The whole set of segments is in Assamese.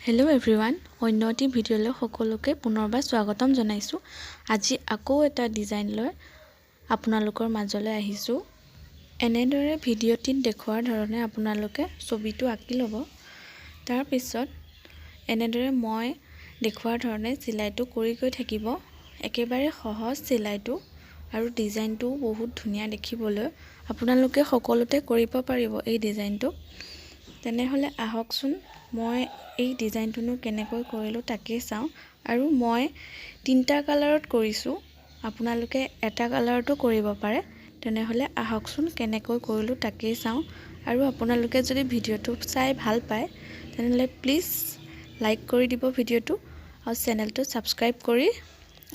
हेलो एवरीवन अन्यटी भिडिओলৈ সকলোকে পুনৰবাৰ স্বাগতম জনাইছো। আজি আকৌ এটা ডিজাইন লৈ আপোনালোকৰ মাজলৈ আহিছো। এনেদৰে ভিডিঅ'টিত দেখুৱাৰ ধৰণে আপোনালোকে ছবিটো আঁকি ল'ব। তাৰ পিছত এনেদৰে মই দেখুৱাৰ ধৰণে চিলাইটো কৰি গৈ থাকিব। একেবাৰে সহজ চিলাইটো আৰু ডিজাইনটো বহুত ধুনীয়া দেখিবলৈ। আপোনালোকে সকলোতে কৰিব পাৰিব এই ডিজাইনটো। তেনেহলে আহকচোন মই এই ডিজাইনটো কেনেকৈ কৰিলো তাকেই চাও। আৰু মই তিনটা কালাৰত কৰিছো, আপোনালোকে এটা কালাৰতো কৰিব পাৰে। তেনেহলে আহকচোন কেনেকৈ কৰিলো তাকেই চাও। আৰু আপোনালোকে যদি ভিডিঅ'টো চাই ভাল পায় তেনেহলে প্লিজ লাইক কৰি দিব ভিডিঅ'টো আৰু চেনেলটো সাবস্ক্ৰাইব কৰি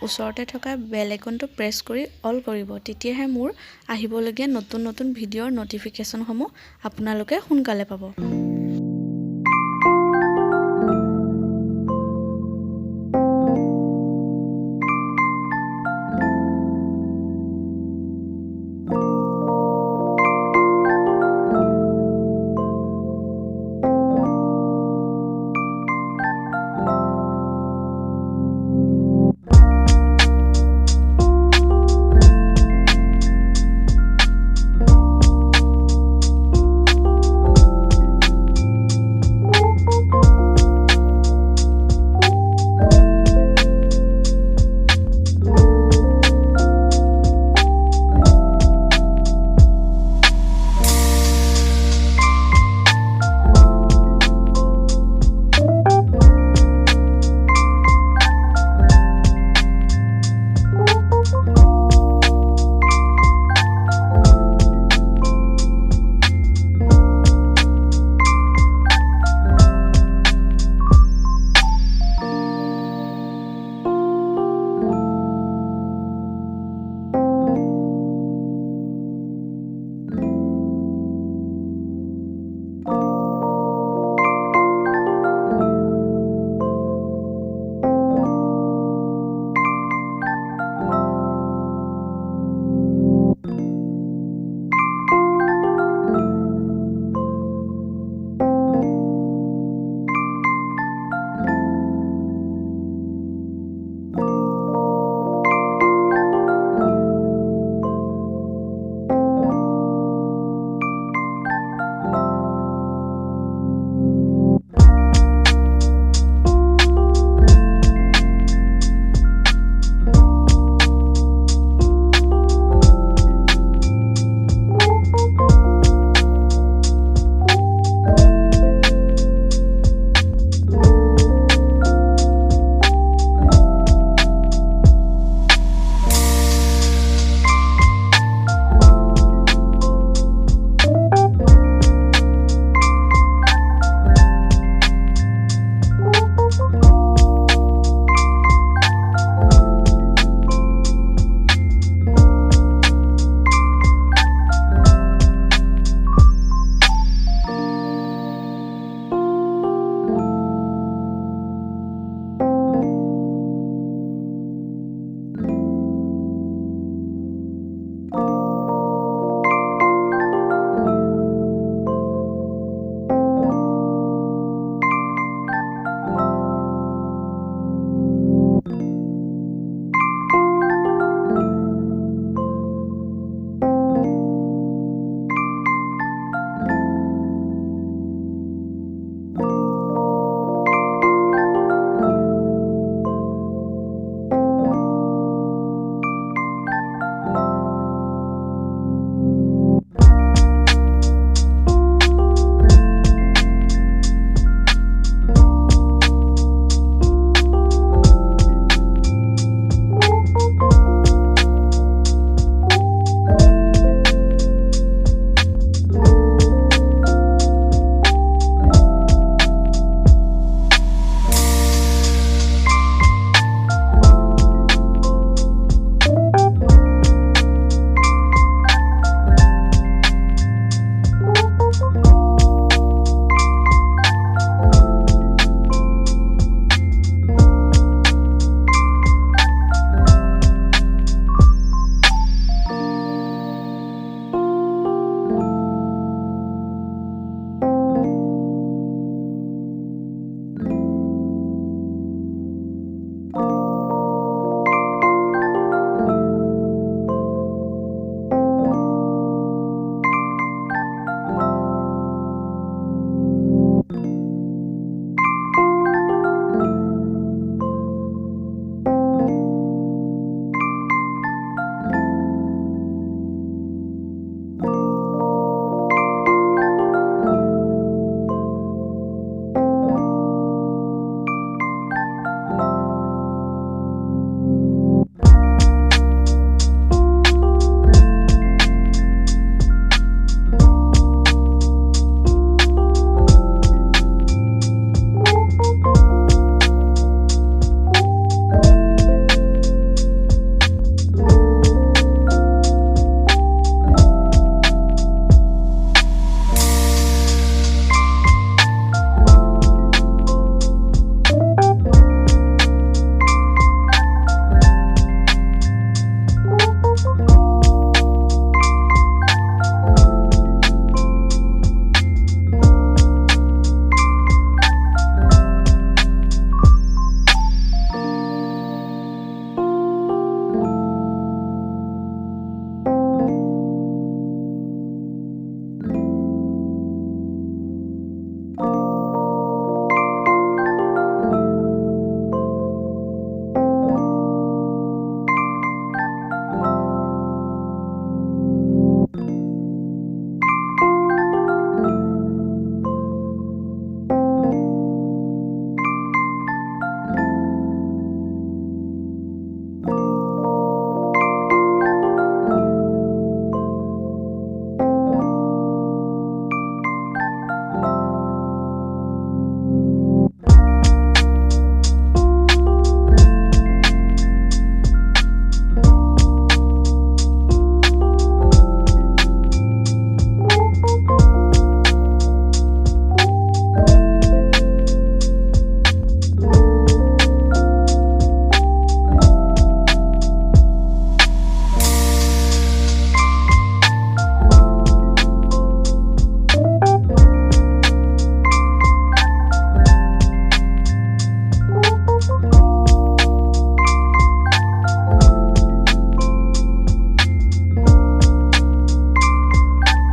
ওচৰতে থকা বেল আইকনটো প্ৰেছ কৰি অল কৰিব। তেতিয়াহে মোৰ আহিবলগীয়া নতুন নতুন ভিডিঅ'ৰ নটিফিকেশন সমূহ আপোনালোকে সোনকালে পাব।